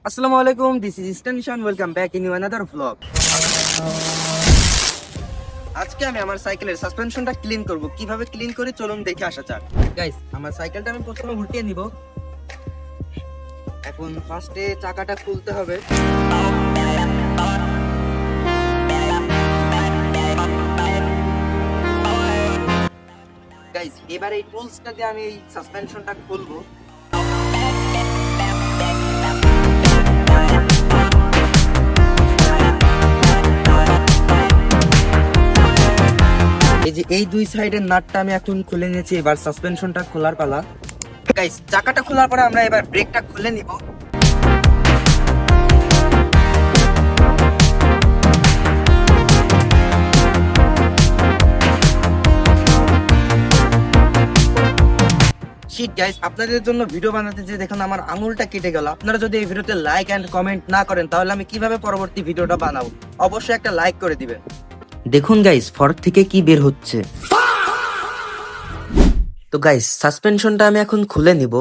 আসসালামু আলাইকুম, this is Eastern Nishan. Welcome back in another vlog. আজকে আমি আমার সাইকেলের সাসপেনশনটা ক্লিন করব। কিভাবে ক্লিন করি চলুন দেখে আসা যাক। গাইস, আমার সাইকেলটা আমি প্রথমে উল্টিয়ে নিব। এখন ফার্স্টে চাকাটা খুলতে হবে। গাইস, এবার এই টুলসটা দিয়ে আমি এই সাসপেনশনটা খুলবো। এই যে এই দুই সাইডের নাটটা আমি এখন খুলে নিয়েছি। এবার সাসপেনশনটা খোলার পালা। গাইস, চাকাটা খোলার পরে আমরা এবার ব্রেকটা খুলে নিব। শিট গাইস, আপনাদের জন্য ভিডিও বানাতে যে দেখুন আমার আঙুলটা কেটে গেল। আপনারা যদি এই ভিডিওতে লাইক এন্ড কমেন্ট না করেন তাহলে আমি কিভাবে পরবর্তী ভিডিওটা বানাবো? অবশ্যই একটা লাইক করে দিবেন। দেখুন গাইস, ফর্ক থেকে কি বের হচ্ছে। তো গাইস, সাসপেনশনটা আমি এখন খুলে নিব।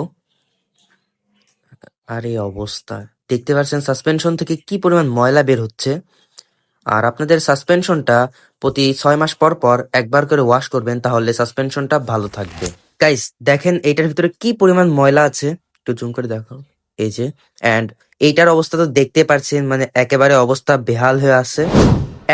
আরে অবস্থা দেখতে পাচ্ছেন সাসপেনশন থেকে কি পরিমাণ ময়লা বের হচ্ছে। আর আপনাদের সাসপেনশনটা প্রতি 6 মাস পর পর একবার করে ওয়াশ করবেন, তাহলে সাসপেনশনটা ভালো থাকবে। গাইস দেখেন এইটার ভিতরে কি পরিমাণ ময়লা আছে, একটু জুম করে দেখো। এই যে, এন্ড এইটার অবস্থা তো দেখতে পাচ্ছেন, মানে একেবারে অবস্থা বেহাল হয়ে আছে।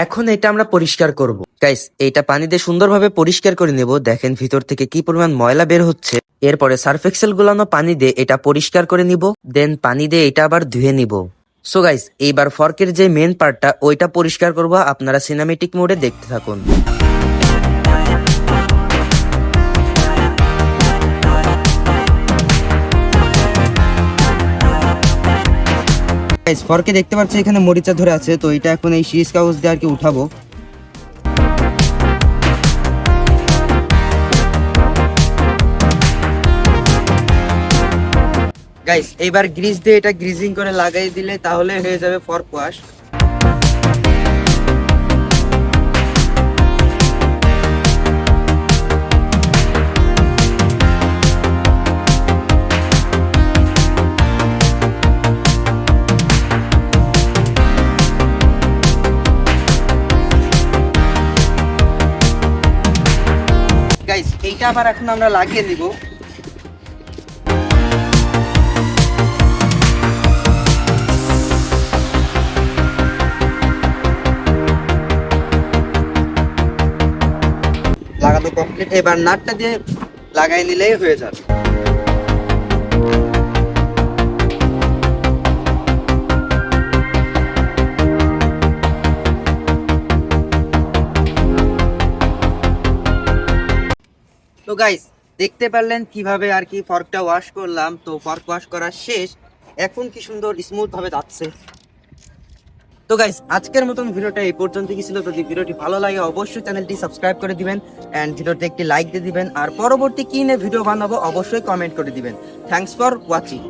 এখন এটা আমরা পরিষ্কার করব। গাইস, এইটা পানি দিয়ে সুন্দরভাবে পরিষ্কার করে নেব। দেখেন ভিতর থেকে কি পরিমাণ ময়লা বের হচ্ছে। এরপরে সার্ফ এক্সেল গুলানো পানি দিয়ে এটা পরিষ্কার করে নিব। দেন পানি দিয়ে এটা আবার ধুয়ে নিব। সো গাইস, এইবার ফর্কের যে মেন পার্টটা ওইটা পরিষ্কার করব। আপনারা সিনেমেটিক মোডে দেখতে থাকুন। গাইস, ফর্কে দেখতে পাচ্ছি এখানে মরিচা ধরে আছে, তো এটা এখন এই শীষ কাগজ দিয়ে আর কি উঠাবো। গাইস, এইবার গ্রিস দিয়ে এটা গ্রিজিং করে লাগাই দিলে তাহলে হয়ে যাবে ফর্ক ওয়াশ। গাইস, এইটা আবার এখন আমরা লাগিয়ে নিব। লাগানো কমপ্লিট। এবার নাটটা দিয়ে লাগাই নিলেই হয়ে যাবে। তো গাইস, দেখতে পারলেন কিভাবে আর কি ফর্কটা ওয়াশ করলাম। তো ফর্ক ওয়াশ করা শেষ। এখন কি সুন্দর স্মুথ ভাবে যাচ্ছে। তো গাইস, আজকের মতন ভিডিওটা এই পর্যন্তই ছিল। যদি ভিডিওটি ভালো লাগে অবশ্যই চ্যানেলটি সাবস্ক্রাইব করে দিবেন এন্ড ভিডিওতে একটি লাইক দিয়ে দিবেন। আর পরবর্তী কি নিয়ে ভিডিও বানাবো অবশ্যই কমেন্ট করে দিবেন। Thanks for watching.